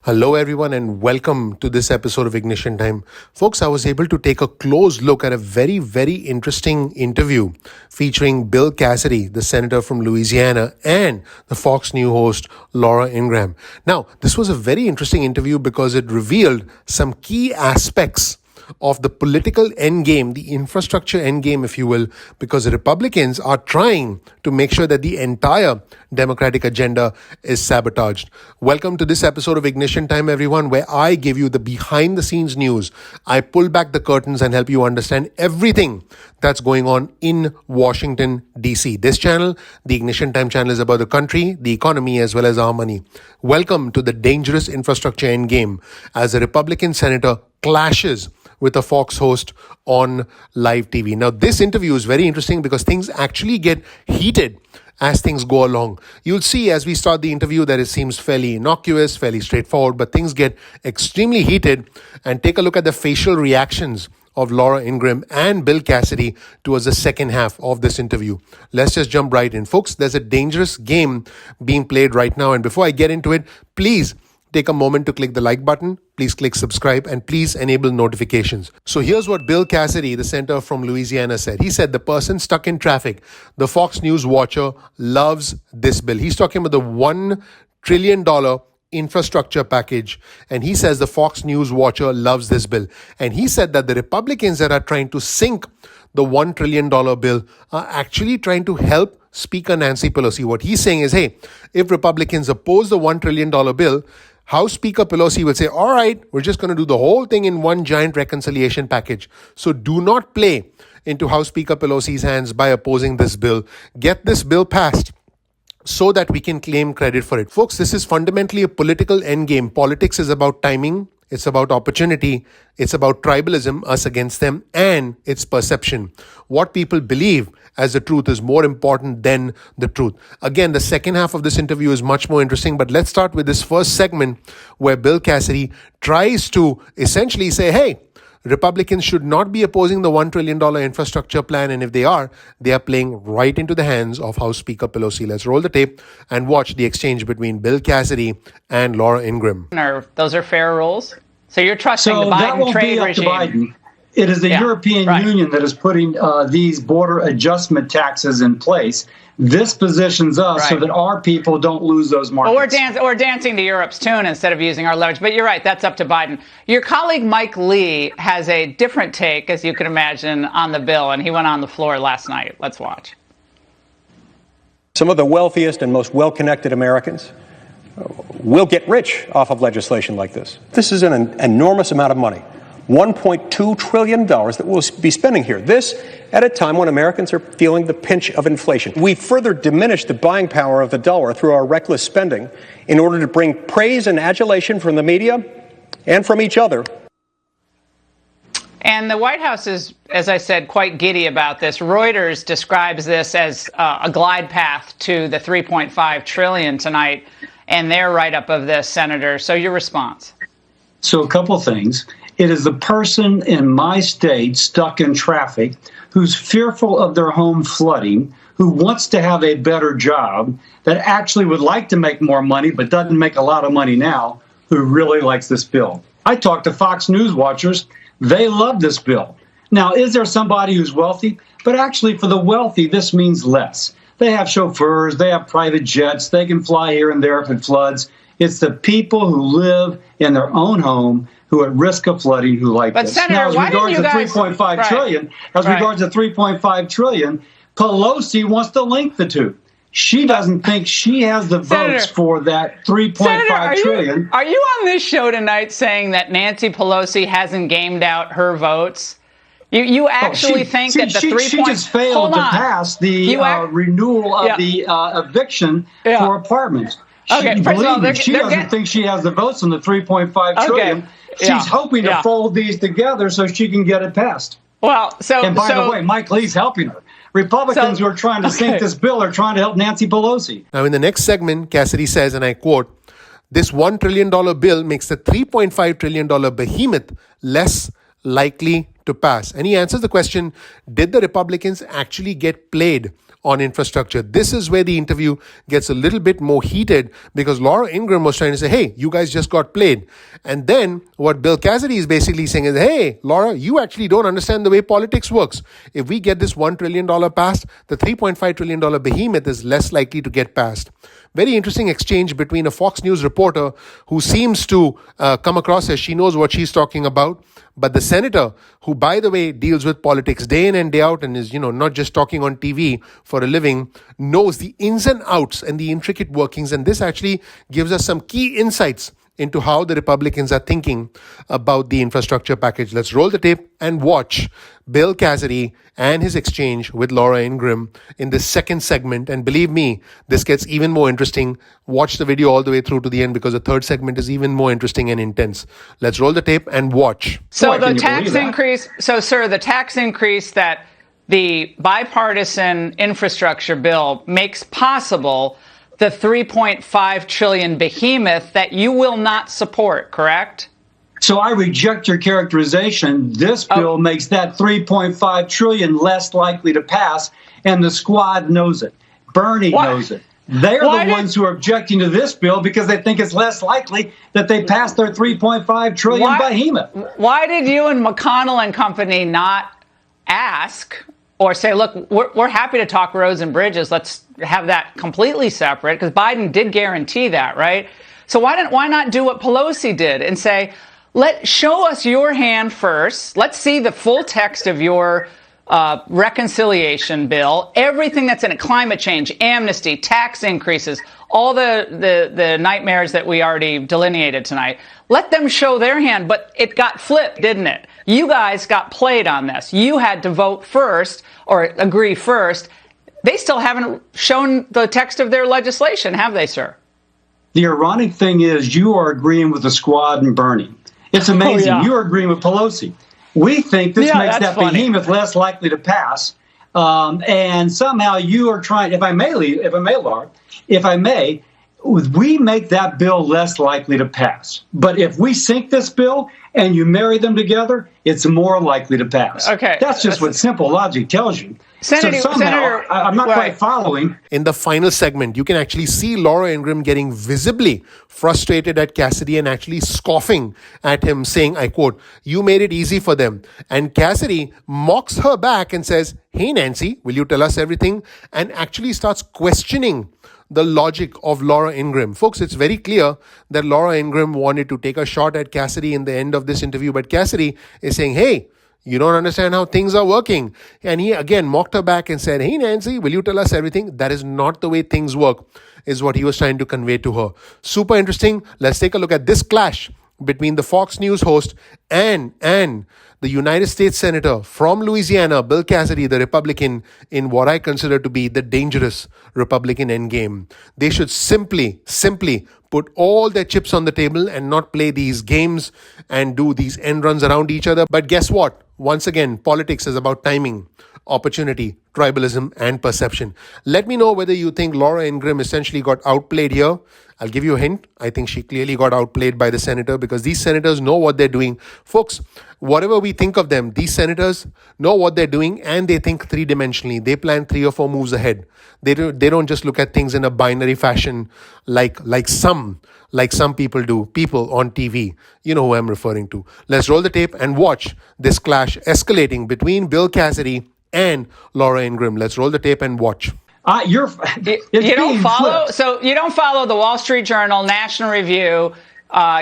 Hello, everyone, and welcome to this episode of Ignition Time. Folks, I was able to take a close look at a very, very interesting interview featuring Bill Cassidy, the senator from Louisiana, and the Fox News host, Laura Ingraham. Now, this was a very interesting interview because it revealed some key aspects of the political endgame, the infrastructure endgame, if you will, because the Republicans are trying to make sure that the entire Democratic agenda is sabotaged. Welcome to this episode of Ignition Time, everyone, where I give you the behind-the-scenes news. I pull back the curtains and help you understand everything that's going on in Washington, D.C. This channel, the Ignition Time channel, is about the country, the economy, as well as our money. Welcome to the dangerous infrastructure endgame as a Republican senator clashes with a Fox host on live TV. Now, this interview is very interesting because things actually get heated as things go along. You'll see as we start the interview that it seems fairly innocuous, fairly straightforward, but things get extremely heated. And take a look at the facial reactions of Laura Ingraham and Bill Cassidy towards the second half of this interview. Let's just jump right in. Folks, there's a dangerous game being played right now. And before I get into it, please take a moment to click the like button. Please click subscribe and please enable notifications. So here's what Bill Cassidy, the senator from Louisiana, said. He said the person stuck in traffic, the Fox News watcher, loves this bill. He's talking about the $1 trillion infrastructure package. And he says the Fox News watcher loves this bill. And he said that the Republicans that are trying to sink the $1 trillion bill are actually trying to help Speaker Nancy Pelosi. What he's saying is, hey, if Republicans oppose the $1 trillion bill, House Speaker Pelosi will say, all right, we're just going to do the whole thing in one giant reconciliation package. So do not play into House Speaker Pelosi's hands by opposing this bill. Get this bill passed so that we can claim credit for it. Folks, this is fundamentally a political endgame. Politics is about timing. It's about opportunity. It's about tribalism, us against them, and it's perception. What people believe as the truth is more important than the truth. Again, the second half of this interview is much more interesting, but let's start with this first segment where Bill Cassidy tries to essentially say, hey, Republicans should not be opposing the $1 trillion infrastructure plan, and if they are playing right into the hands of House Speaker Pelosi. Let's roll the tape and watch the exchange between Bill Cassidy and Laura Ingraham. Those are fair rules? So you're trusting the Biden trade regime? To Biden. It is the European Union that is putting these border adjustment taxes in place. This positions us so that our people don't lose those markets. Or dancing to Europe's tune instead of using our leverage. But you're right, that's up to Biden. Your colleague Mike Lee has a different take, as you can imagine, on the bill, and he went on the floor last night. Let's watch. Some of the wealthiest and most well-connected Americans will get rich off of legislation like this. This is an enormous amount of money. $1.2 trillion that we'll be spending here. This at a time when Americans are feeling the pinch of inflation. We further diminish the buying power of the dollar through our reckless spending in order to bring praise and adulation from the media and from each other. And the White House is, as I said, quite giddy about this. Reuters describes this as a glide path to the $3.5 trillion tonight, and their write-up of this, Senator. So your response? So a couple things. It is the person in my state stuck in traffic who's fearful of their home flooding, who wants to have a better job, that actually would like to make more money but doesn't make a lot of money now, who really likes this bill. I talked to Fox News watchers. They love this bill. Now, is there somebody who's wealthy? But actually, for the wealthy, this means less. They have chauffeurs. They have private jets. They can fly here and there if it floods. It's the people who live in their own home who are at risk of flooding who like this. Senator, now, as regards to $3.5 trillion, Pelosi wants to link the two. She doesn't think she has the votes for that $3.5 trillion. Are you on this show tonight saying that Nancy Pelosi hasn't gamed out her votes? You actually think that the 3 She just failed to pass the renewal of the eviction for apartments. Okay, first of all, she doesn't think she has the votes on the $3.5 trillion. She's hoping to fold these together so she can get it passed. Well, and by the way, Mike Lee's helping her. Republicans who are trying to sink this bill are trying to help Nancy Pelosi. Now, in the next segment, Cassidy says, and I quote, this $1 trillion bill makes the $3.5 trillion behemoth less likely to pass. And he answers the question, did the Republicans actually get played on infrastructure. This is where the interview gets a little bit more heated because Laura Ingraham was trying to say, hey, you guys just got played. And then what Bill Cassidy is basically saying is, hey, Laura, you actually don't understand the way politics works. If we get this $1 trillion passed, the $3.5 trillion behemoth is less likely to get passed. Very interesting exchange between a Fox News reporter who seems to come across as she knows what she's talking about, but the senator who, by the way, deals with politics day in and day out and is, not just talking on TV for a living, knows the ins and outs and the intricate workings. And this actually gives us some key insights into how the Republicans are thinking about the infrastructure package. Let's roll the tape and watch Bill Cassidy and his exchange with Laura Ingraham in this second segment. And believe me, this gets even more interesting. Watch the video all the way through to the end because the third segment is even more interesting and intense. Let's roll the tape and watch. So the tax increase, the tax increase that the bipartisan infrastructure bill makes possible the $3.5 trillion behemoth that you will not support, correct? So I reject your characterization. This bill makes that $3.5 trillion less likely to pass, and the squad knows it. Bernie knows it. They're the ones who are objecting to this bill because they think it's less likely that they pass their $3.5 trillion behemoth. Why did you and McConnell and company not ask or say, look, we're happy to talk roads and bridges. Let's have that completely separate, because Biden did guarantee that, right? So why not do what Pelosi did and say, show us your hand first. Let's see the full text of your reconciliation bill, everything that's in it, climate change, amnesty, tax increases, all the nightmares that we already delineated tonight. Let them show their hand, but it got flipped, didn't it? You guys got played on this. You had to vote first or agree first. They still haven't shown the text of their legislation, have they, sir? The ironic thing is you are agreeing with the squad and Bernie. It's amazing. Oh, yeah. You're agreeing with Pelosi. We think this makes that behemoth less likely to pass. And somehow you are trying, if I may, Laura, we make that bill less likely to pass. But if we sync this bill and you marry them together, it's more likely to pass. Okay. That's just what simple logic tells you. Senator, I'm not quite following. In the final segment, you can actually see Laura Ingraham getting visibly frustrated at Cassidy and actually scoffing at him, saying, I quote, "You made it easy for them." And Cassidy mocks her back and says, "Hey, Nancy, will you tell us everything?" And actually starts questioning the logic of Laura Ingraham. Folks, it's very clear that Laura Ingraham wanted to take a shot at Cassidy in the end of this interview, but Cassidy is saying, hey, you don't understand how things are working. And he again mocked her back and said, hey, Nancy, will you tell us everything? That is not the way things work, is what he was trying to convey to her. Super interesting. Let's take a look at this clash between the Fox News host and the United States Senator from Louisiana, Bill Cassidy, the Republican, in what I consider to be the dangerous Republican endgame. They should simply put all their chips on the table and not play these games and do these end runs around each other. But guess what? Once again, politics is about timing, opportunity, tribalism, and perception. Let me know whether you think Laura Ingraham essentially got outplayed here. I'll give you a hint. I think she clearly got outplayed by the senator because these senators know what they're doing. Folks, whatever we think of them, these senators know what they're doing and they think three-dimensionally. They plan 3 or 4 moves ahead. They don't just look at things in a binary fashion like some people do, people on TV. You know who I'm referring to. Let's roll the tape and watch this clash escalating between Bill Cassidy and Laura Ingraham. Let's roll the tape and watch. You don't follow the Wall Street Journal, National Review,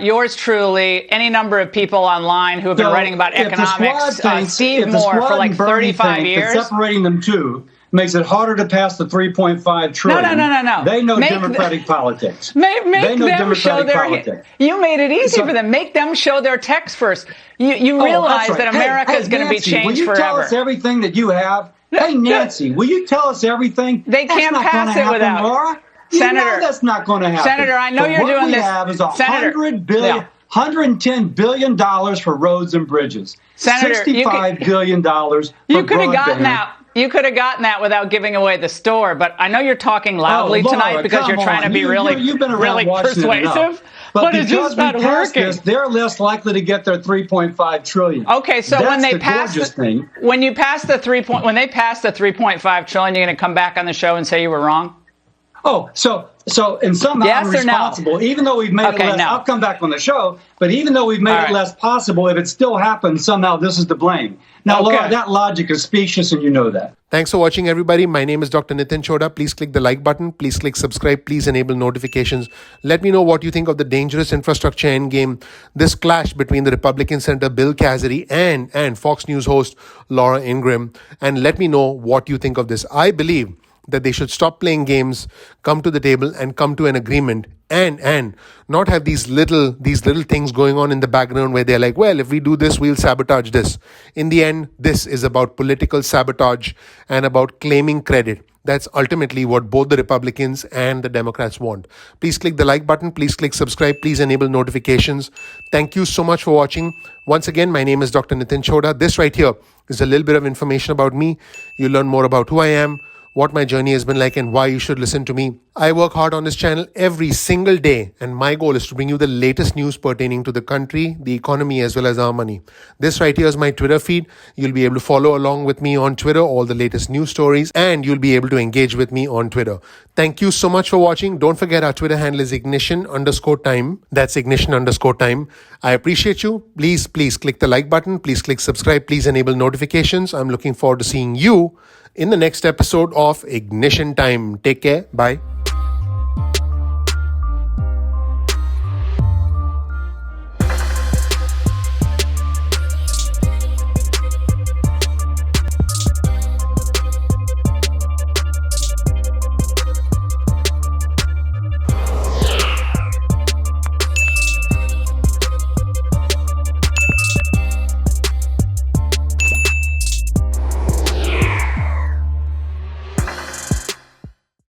yours truly, any number of people online who have been writing about economics, Steve Moore for like 35 years. Separating them two makes it harder to pass the $3.5 trillion. No. They know Democratic politics. Make them show their. You made it easy for them. Make them show their text first. You realize that America is going to be changed forever. Will you tell us everything that you have? Hey, Nancy, will you tell us everything? They can't pass it without. Laura. Senator, that's not going to happen. Senator, I know you're doing this. What we have is $110 billion for roads and bridges. Senator, $65 billion for you could have gotten broadband. that. You could have gotten that without giving away the store, but I know you're talking loudly Laura, tonight because you're trying to be really persuasive. But it's because just not we passed working. this, they're less likely to get their $3.5 trillion. Okay, so That's when they the pass gorgeous thing. when they pass the 3.5 trillion, you're going to come back on the show and say you were wrong? Oh, so and somehow Yes I'm or no? responsible, even though we've made it less. No. I'll come back on the show, but even though we've made it less possible, if it still happens, somehow this is to blame. Now, Laura, that logic is specious, and you know that. Thanks for watching, everybody. My name is Dr. Nitin Chhoda. Please click the like button. Please click subscribe. Please enable notifications. Let me know what you think of the dangerous infrastructure endgame, this clash between the Republican Senator Bill Cassidy and Fox News host Laura Ingraham. And let me know what you think of this. I believe that they should stop playing games, come to the table and come to an agreement and not have these little things going on in the background where they're like, well, if we do this, we'll sabotage this. In the end, this is about political sabotage and about claiming credit. That's ultimately what both the Republicans and the Democrats want. Please click the like button. Please click subscribe. Please enable notifications. Thank you so much for watching. Once again, my name is Dr. Nitin Chhoda. This right here is a little bit of information about me. You'll learn more about who I am, what my journey has been like, and why you should listen to me. I work hard on this channel every single day, and my goal is to bring you the latest news pertaining to the country, the economy, as well as our money. This right here is my Twitter feed. You'll be able to follow along with me on Twitter, all the latest news stories, and you'll be able to engage with me on Twitter. Thank you so much for watching. Don't forget our Twitter handle is ignition_time. That's ignition_time. I appreciate you. Please click the like button. Please click subscribe. Please enable notifications. I'm looking forward to seeing you in the next episode of Ignition Time. Take care. Bye.